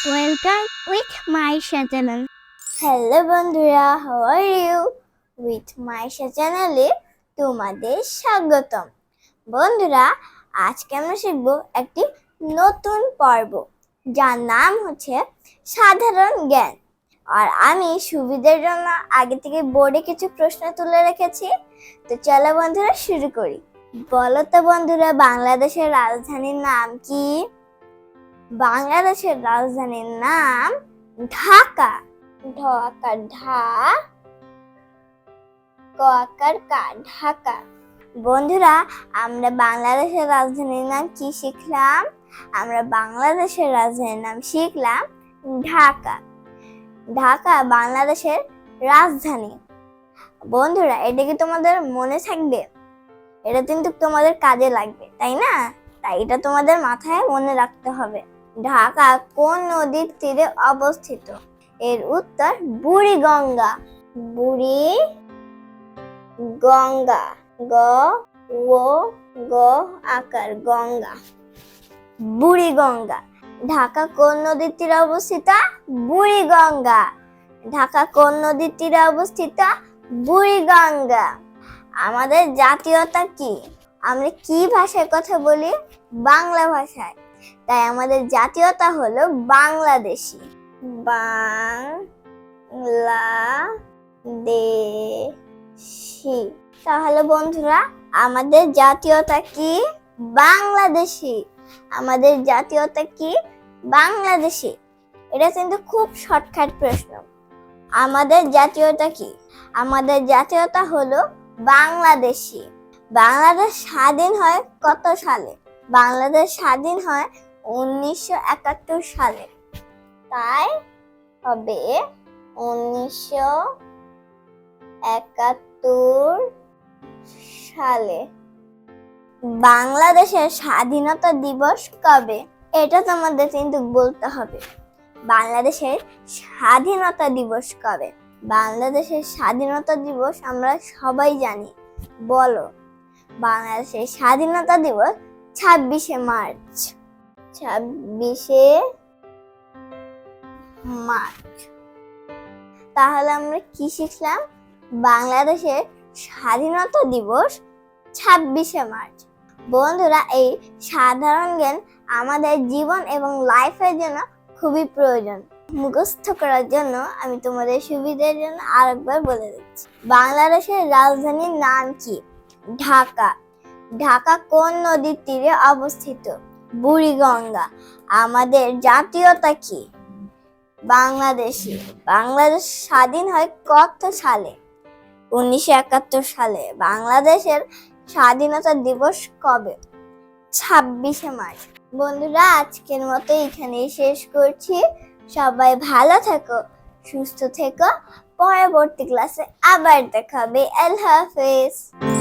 Welcome with Maisha channel. Hello বন্ধুরা, how are you? With Maisha চ্যানেলে তোমাদের স্বাগতম। বন্ধুরা, আজকে আমরা শিখব একটি নতুন পর্ব, যার নাম হচ্ছে সাধারণ জ্ঞান। আর আমি সুবিধার জন্য আগে থেকে বোর্ডে কিছু প্রশ্ন তুলে রেখেছি। তো চলো বন্ধুরা শুরু করি। বলো তো বন্ধুরা, বাংলাদেশের রাজধানীর নাম কি? বাংলাদেশের রাজধানীর নাম ঢাকা। ঢাকা ঢাকা। বন্ধুরা, আমরা বাংলাদেশের রাজধানীর নাম কি শিখলাম? আমরা বাংলাদেশের রাজধানীর নাম শিখলাম ঢাকা। ঢাকা বাংলাদেশের রাজধানী। বন্ধুরা, এটা কি তোমাদের মনে থাকবে? এটা কিন্তু তোমাদের কাজে লাগবে, তাই না? তাই এটা তোমাদের মাথায় মনে রাখতে হবে। ঢাকা কোন নদীর তীরে অবস্থিত? এর উত্তর বুড়িগঙ্গা। বুড়িগঙ্গা। গঙ্গা। বুড়িগঙ্গা। ঢাকা কোন নদীর তীরে অবস্থিত? বুড়িগঙ্গা। ঢাকা কোন নদীর তীরে অবস্থিত? বুড়িগঙ্গা। আমাদের জাতীয়তা কি? আমরা কি ভাষায় কথা বলি? বাংলা ভাষায়। তাই আমাদের জাতীয়তা হলো বাংলাদেশি। বাংলাদেশি। তাহলে বন্ধুরা, আমাদের জাতীয়তা কি? বাংলাদেশি। আমাদের জাতীয়তা কি? বাংলাদেশি। এটা কিন্তু খুব শর্টকাট প্রশ্ন। আমাদের জাতীয়তা কি? আমাদের জাতীয়তা হলো বাংলাদেশি। বাংলাদেশ স্বাধীন হয় কত সালে? বাংলাদেশ স্বাধীন হয় 1971 সালে। তাই হবে 1971 সালে। বাংলাদেশের স্বাধীনতা দিবস কবে? এটা তোমাদের কিন্তু বলতে হবে। বাংলাদেশের স্বাধীনতা দিবস কবে? বাংলাদেশের স্বাধীনতা দিবস আমরা সবাই জানি। বলো। বাংলাদেশের স্বাধীনতা দিবস 26শে মার্চ। 26শে মার্চ। তাহলে আমরা কি শিখলাম? বাংলাদেশের স্বাধীনতা দিবস 26শে মার্চ। বন্ধুরা, এই সাধারণ জ্ঞান আমাদের জীবন এবং লাইফের জন্য খুবই প্রয়োজন। মুখস্থ করার জন্য আমি তোমাদের সুবিধার জন্য আরেকবার বলে দিচ্ছি। বাংলাদেশের রাজধানীর নাম কি? ঢাকা। ঢাকা কোন নদীর তীরে অবস্থিত? বুড়িগঙ্গা। আমাদের জাতীয়তা কি? বাংলাদেশি। বাংলাদেশ স্বাধীন হয় কত সালে? 1971 সালে। বাংলাদেশের স্বাধীনতা দিবস কবে? 26শে মার্চ। বন্ধুরা, আজকের মতো এখানেই শেষ করছি। সবাই ভালো থেকো, সুস্থ থেকো। পরবর্তী ক্লাসে আবার দেখা হবে। আল্লাহ হাফেজ।